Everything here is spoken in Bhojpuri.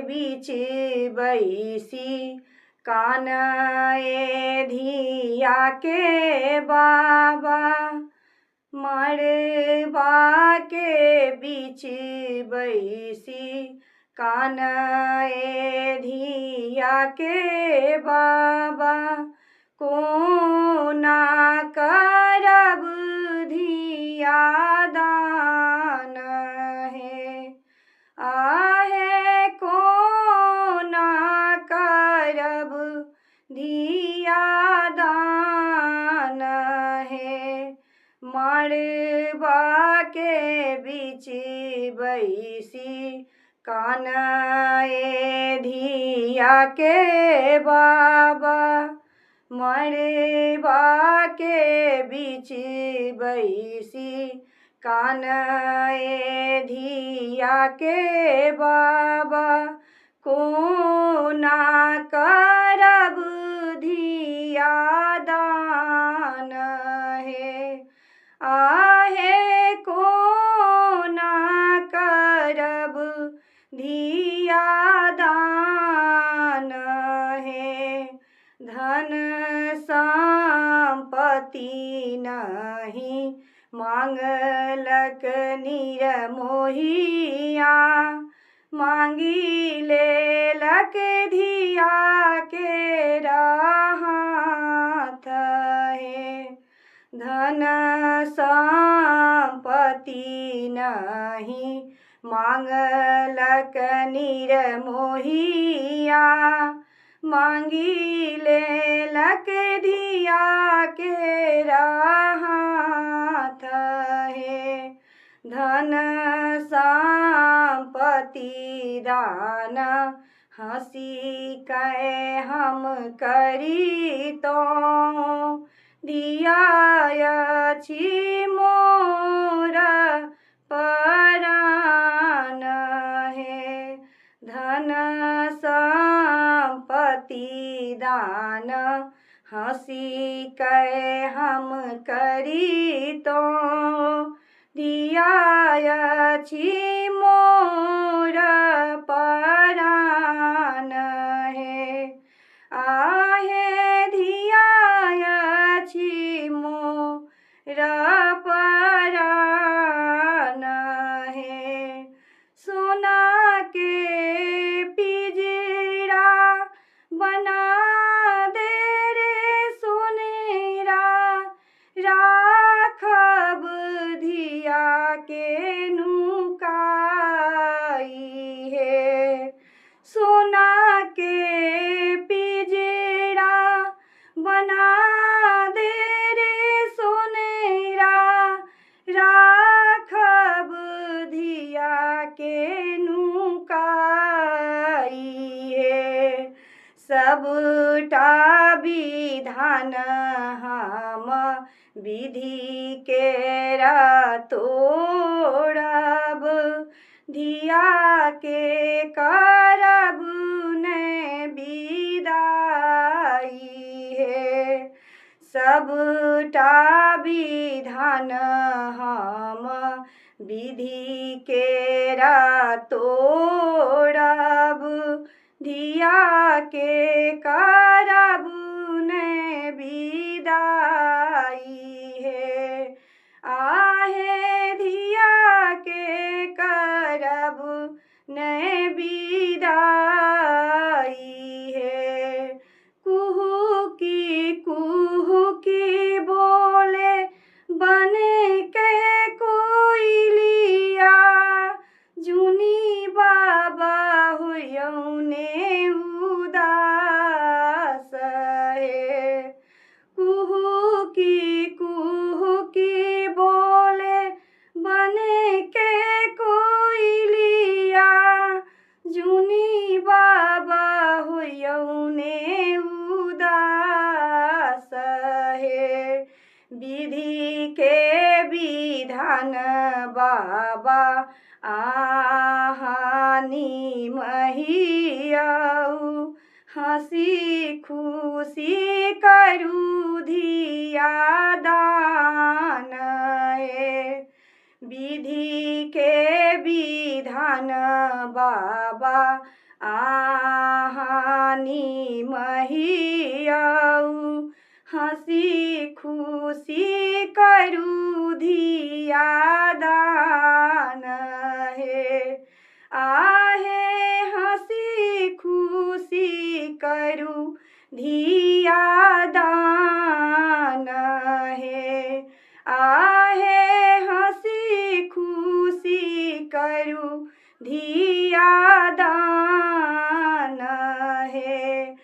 बीच बैसी कानए धिया के बाबा। मड़बा के बीच बैसी कानए धिया के बाबा। कोना करब धिया दान है, आहे कोना करब धिया दान है। मड़बा के बीच बैसी कानए धिया के बाबा। मड़बा के बीच बैसी कानए धिया के बाबा। कोना करब धिया दान है, आहे कोना करब धिया दान है। धन संपत्ति नहीं मांगलक निरमोहिया। मांगी लेलक धिया के हाथ है। धन संपत्ति नहीं मांगलक निरमोहिया। मांगी लेलक धिया के हाथ है। धन संपत्ति दान हँसी कै हम करी तो। धिया अछि मोर परान है। धन संपत्ति दान हँसी कै हम करी तो। धिया अछि मोर परान है, आहे धिया अछि मोर परान है। सोना के पिंजरा बना दे रे सोनेरा। राखब धिया के नुकाई है। सोना के पिंजरा बना दे रे सोनेरा। राखब धिया के नुकाई है। सबटा विधान हम विधि केरा तोड़ब। धिया के करब ने विदाई है। सबटा विधान हम विधि केरा तोड़ब। धिया के करब ने विदाई है, आहे धिया के करब ने विदाई है। कुहू की बोले बन के कोयलिया। जुनी बाबा हुयौने उदास है। कुहू की बोले बन के कोयलिया। जुनी बाबा हुयौने उदास है। विधि के विधान बाबा आहानी महियाऊ। हँसी खुशी करू धिया दान है। विधि के विधान बाबा आहानी महियाऊ हंसी खुशी करू धिया दान है आहे हंसी खुशी करू धिया दान है आहे हंसी खुशी करू धिया दान है